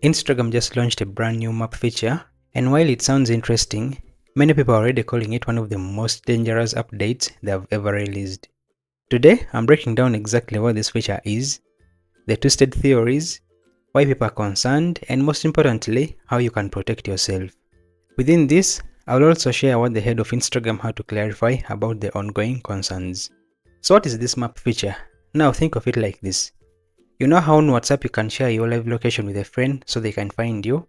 Instagram just launched a brand new map feature, and while it sounds interesting, many people are already calling it one of the most dangerous updates they have ever released. Today, I'm breaking down exactly what this feature is, the twisted theories, why people are concerned, and most importantly, how you can protect yourself. Within this, I will also share what the head of Instagram had to clarify about the ongoing concerns. So what is this map feature? Now think of it like this. You know how on WhatsApp you can share your live location with a friend so they can find you?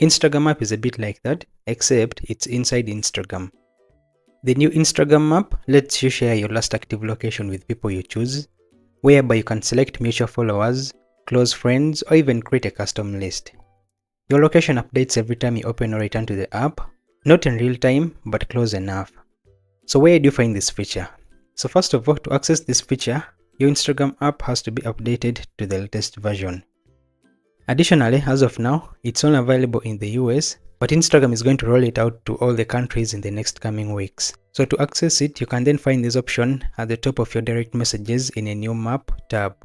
Instagram map is a bit like that, except it's inside Instagram. The new Instagram map lets you share your last active location with people you choose, whereby you can select mutual followers, close friends, or even create a custom list. Your location updates every time you open or return to the app, not in real time, but close enough. So where do you find this feature? So first of all, to access this feature, your Instagram app has to be updated to the latest version. Additionally, as of now, it's only available in the US, but Instagram is going to roll it out to all the countries in the next coming weeks. So to access it, you can then find this option at the top of your direct messages in a new map tab.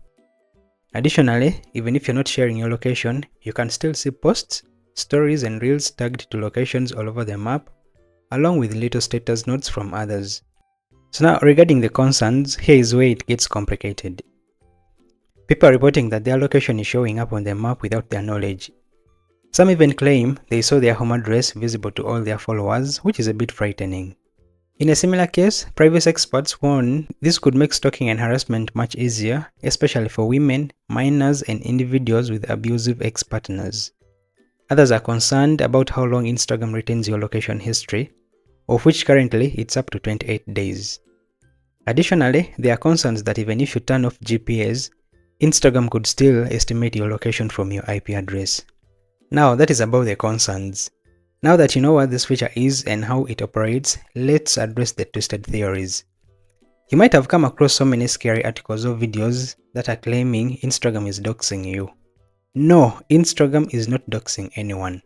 Additionally, even if you're not sharing your location, you can still see posts, stories, and reels tagged to locations all over the map, along with little status notes from others. So now regarding the concerns, here is where it gets complicated. People are reporting that their location is showing up on the map without their knowledge. Some even claim they saw their home address visible to all their followers, which is a bit frightening. In a similar case, privacy experts warn this could make stalking and harassment much easier, especially for women, minors, and individuals with abusive ex-partners. Others are concerned about how long Instagram retains your location history, of which currently it's up to 28 days. Additionally, there are concerns that even if you turn off GPS, Instagram could still estimate your location from your IP address. Now that is about the concerns. Now that you know what this feature is and how it operates, let's address the twisted theories. You might have come across so many scary articles or videos that are claiming Instagram is doxing you. No, Instagram is not doxing anyone.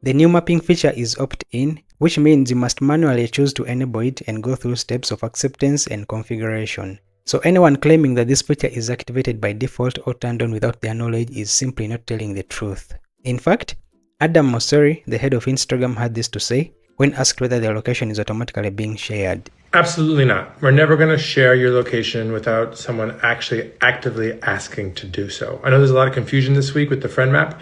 The new mapping feature is opt-in, which means you must manually choose to enable it and go through steps of acceptance and configuration. So anyone claiming that this feature is activated by default or turned on without their knowledge is simply not telling the truth. In fact, Adam Mosseri, the head of Instagram, had this to say when asked whether their location is automatically being shared. Absolutely not. We're never going to share your location without someone actually actively asking to do so. I know there's a lot of confusion this week with the friend map.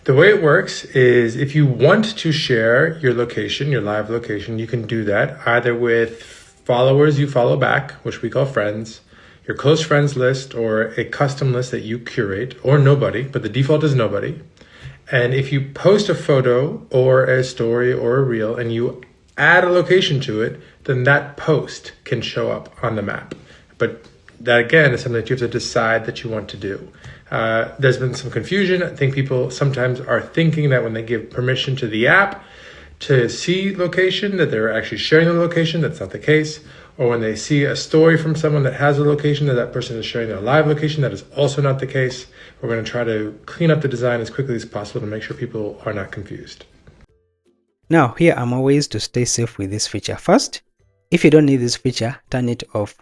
The way it works is if you want to share your location, your live location, you can do that either with followers you follow back, which we call friends, your close friends list, or a custom list that you curate, or nobody, but the default is nobody. And if you post a photo or a story or a reel and you add a location to it, then that post can show up on the map. But that again is something that you have to decide that you want to do. There's been some confusion. I think people sometimes are thinking that when they give permission to the app to see location, that they're actually sharing the location. That's not the case. Or when they see a story from someone that has a location, that person is sharing their live location. That is also not the case. We're going to try to clean up the design as quickly as possible to make sure people are not confused. Now, here are more ways to stay safe with this feature. First, if you don't need this feature, turn it off.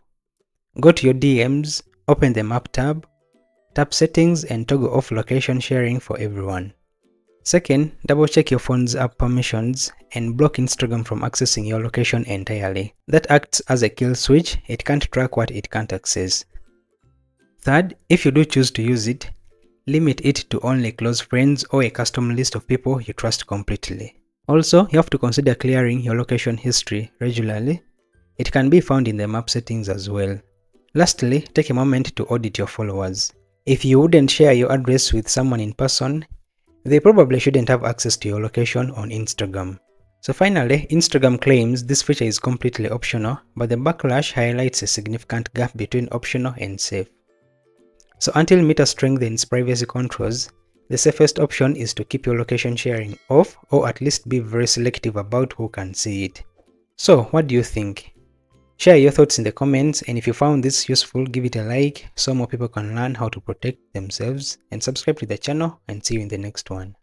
Go to your DMs, open the map tab, tap settings and toggle off location sharing for everyone. Second, double check your phone's app permissions and block Instagram from accessing your location entirely. That acts as a kill switch. It can't track what it can't access. Third, if you do choose to use it, limit it to only close friends or a custom list of people you trust completely. Also, you have to consider clearing your location history regularly. It can be found in the map settings as well. Lastly, take a moment to audit your followers. If you wouldn't share your address with someone in person, they probably shouldn't have access to your location on Instagram. So finally, Instagram claims this feature is completely optional, but the backlash highlights a significant gap between optional and safe. So until Meta strengthens privacy controls, the safest option is to keep your location sharing off, or at least be very selective about who can see it. So what do you think? Share your thoughts in the comments, and if you found this useful, give it a like so more people can learn how to protect themselves, and subscribe to the channel, and see you in the next one.